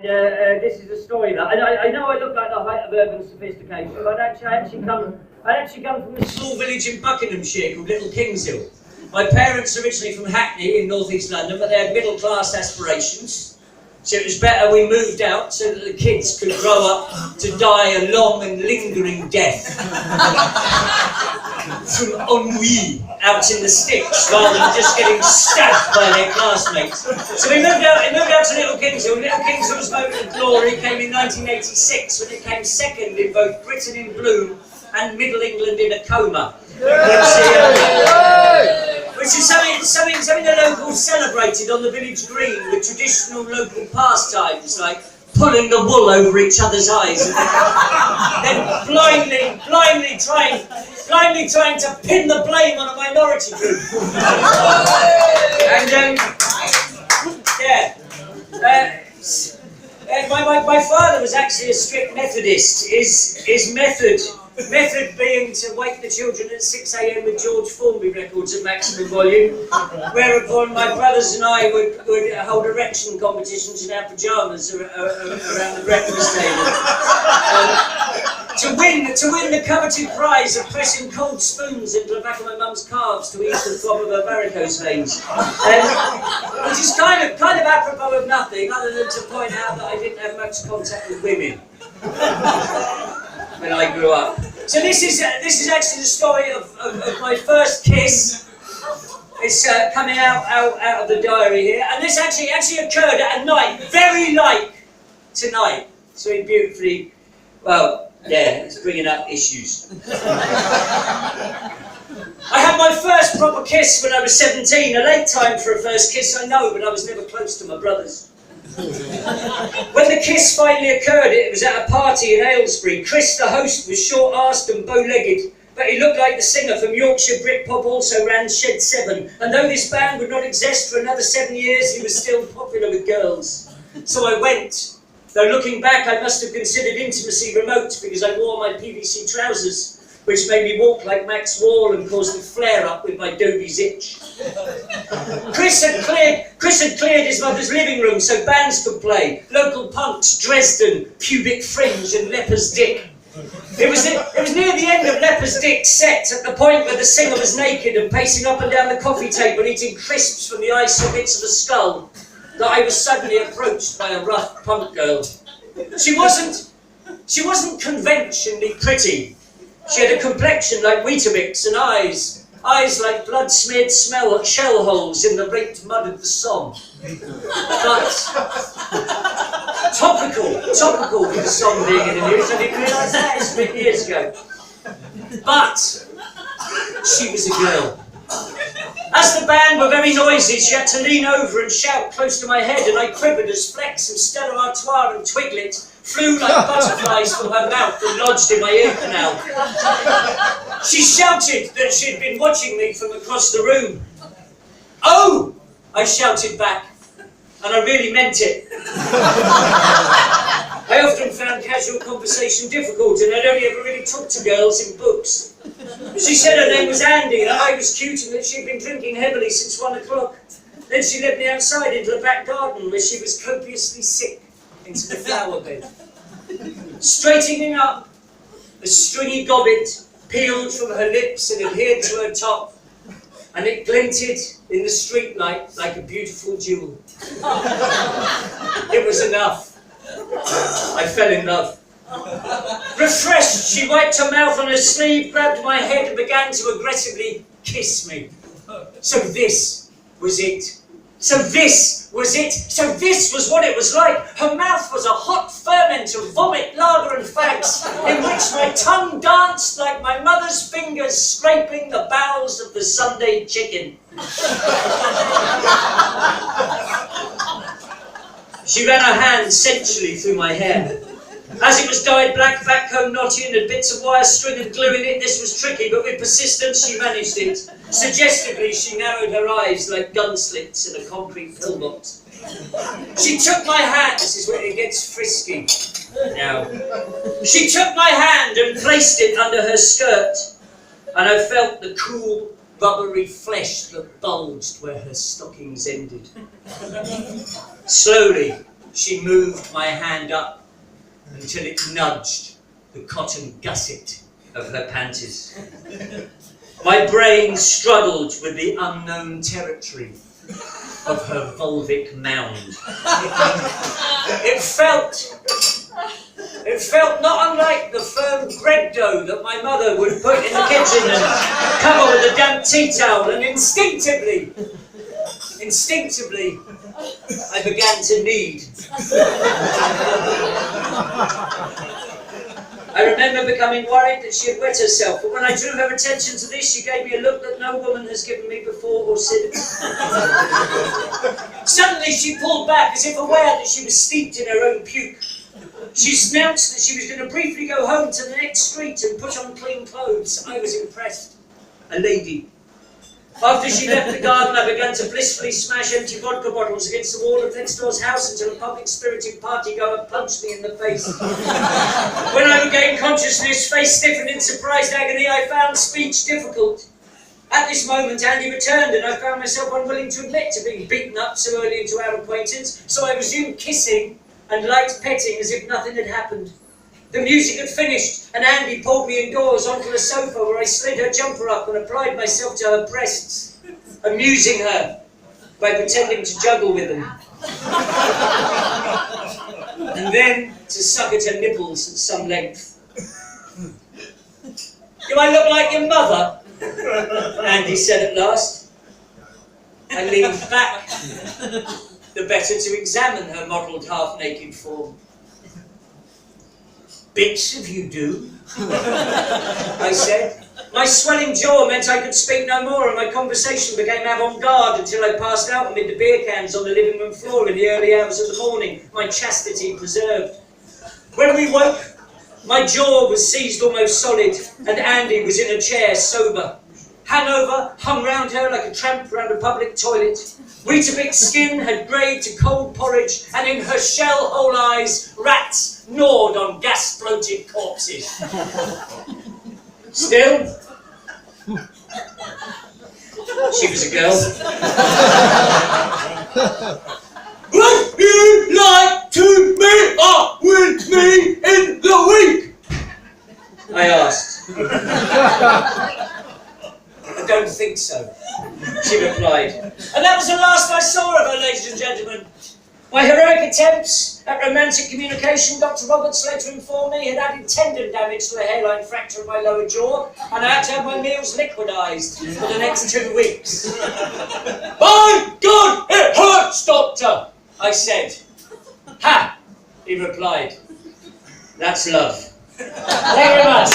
This is a story that I know I look like the height of urban sophistication, but I actually come from a small village in Buckinghamshire called Little Kingshill. My parents are originally from Hackney in north-east London, but they had middle-class aspirations. So it was better we moved out so that the kids could grow up to die a long and lingering death from ennui out in the sticks rather than just getting stabbed by their classmates. So we moved out to Little Kingshill. Little Kingshill's moment of glory came in 1986 when it came second in both Britain in bloom and Middle England in a coma. Which is something the locals celebrated on the village green with traditional local pastimes like pulling the wool over each other's eyes and then blindly trying to pin the blame on a minority group. My father was actually a strict Methodist. His method being to wake the children at 6 a.m. with George Formby records at maximum volume, whereupon my brothers and I would hold erection competitions in our pyjamas around the breakfast table. To win the coveted prize of pressing cold spoons into the back of my mum's calves to ease the throb of her varicose veins. Which is kind of apropos of nothing, other than to point out that I didn't have much contact with women when I grew up. So this is actually the story of my first kiss. It's coming out of the diary here, and this actually occurred at a night very like tonight. So beautifully, well, yeah, it's bringing up issues. I had my first proper kiss when I was 17. A late time for a first kiss, I know, but I was never close to my brothers. When the kiss finally occurred, it was at a party in Aylesbury. Chris, the host, was short-arsed and bow-legged, but he looked like the singer from Yorkshire Britpop also ran Shed 7, and though this band would not exist for another 7 years, he was still popular with girls. So I went, though looking back I must have considered intimacy remote because I wore my PVC trousers, which made me walk like Max Wall and caused a flare-up with my Dobie's itch. Chris had cleared his mother's living room so bands could play. Local punks, Dresden, Pubic Fringe and Leper's Dick. It was near the end of Leper's Dick's set, at the point where the singer was naked and pacing up and down the coffee table eating crisps from the icy bits of a skull, that I was suddenly approached by a rough punk girl. She wasn't conventionally pretty. She had a complexion like Weetabix and eyes like blood-smeared shell holes in the raked mud of the Somme. But topical with the Somme being in the news. I didn't realise that, it's 3 years ago. But she was a girl. As the band were very noisy, she had to lean over and shout close to my head, and I quivered as flecks of Stella Artois and Twiglet flew like butterflies from her mouth and lodged in my ear canal. She shouted that she'd been watching me from across the room. "Oh!" I shouted back, and I really meant it. I often found casual conversation difficult, and I'd only ever really talked to girls in books. She said her name was Andy, that I was cute, and that she'd been drinking heavily since 1 o'clock. Then she led me outside into the back garden, where she was copiously sick into the flower bed. Straightening up, a stringy gobbet peeled from her lips and adhered to her top, and it glinted in the streetlight like a beautiful jewel. It was enough. I fell in love. Refreshed, she wiped her mouth on her sleeve, grabbed my head and began to aggressively kiss me. So this was it. So this was it. So this was what it was like. Her mouth was a hot ferment of vomit, lager and fags, in which my tongue danced like my mother's fingers scraping the bowels of the Sunday chicken. She ran her hand sensually through my hair. As it was dyed black, backcomb knotty and had bits of wire string and glue in it, this was tricky, but with persistence she managed it. Suggestively, she narrowed her eyes like gun slits in a concrete pillbox. She took my hand, this is where it gets frisky now. She took my hand and placed it under her skirt, and I felt the cool, rubbery flesh that bulged where her stockings ended. Slowly, She moved my hand up until it nudged the cotton gusset of her panties. My brain struggled with the unknown territory of her vulvic mound. It felt not unlike the firm bread dough that my mother would put in the kitchen and cover with a damp tea towel, and instinctively, I began to knead. I remember becoming worried that she had wet herself, but when I drew her attention to this, she gave me a look that no woman has given me before or since. Suddenly she pulled back, as if aware that she was steeped in her own puke. She announced that she was going to briefly go home to the next street and put on clean clothes. I was impressed. A lady. After she left the garden, I began to blissfully smash empty vodka bottles against the wall of next door's house until a public-spirited party-goer punched me in the face. When I regained consciousness, face stiffened in surprised agony, I found speech difficult. At this moment, Andy returned, and I found myself unwilling to admit to being beaten up so early into our acquaintance, so I resumed kissing and light petting as if nothing had happened. The music had finished, and Andy pulled me indoors onto a sofa where I slid her jumper up and applied myself to her breasts, amusing her by pretending to juggle with them. And then to suck at her nipples at some length. "Do I look like your mother?" Andy said at last. I leaned back, the better to examine her modelled half-naked form. "Bits of you do," I said. My swelling jaw meant I could speak no more, and my conversation became avant-garde until I passed out amid the beer cans on the living room floor in the early hours of the morning, my chastity preserved. When we woke, my jaw was seized almost solid, and Andy was in a chair, sober. Hangover hung round her like a tramp round a public toilet. Weetabix skin had greyed to cold porridge, and in her shell-hole eyes, rats gnawed on gas-floated corpses. Still, she was a girl. "Would you like to meet up with me in the week?" I asked. "I don't think so," she replied. And that was the last I saw of her, ladies and gentlemen. My heroic attempts at romantic communication, Dr. Roberts later informed me, had added tendon damage to the hairline fracture of my lower jaw, and I had to have my meals liquidised for the next 2 weeks. "My God, it hurts, Doctor," I said. "Ha," he replied. "That's love." Thank you very much.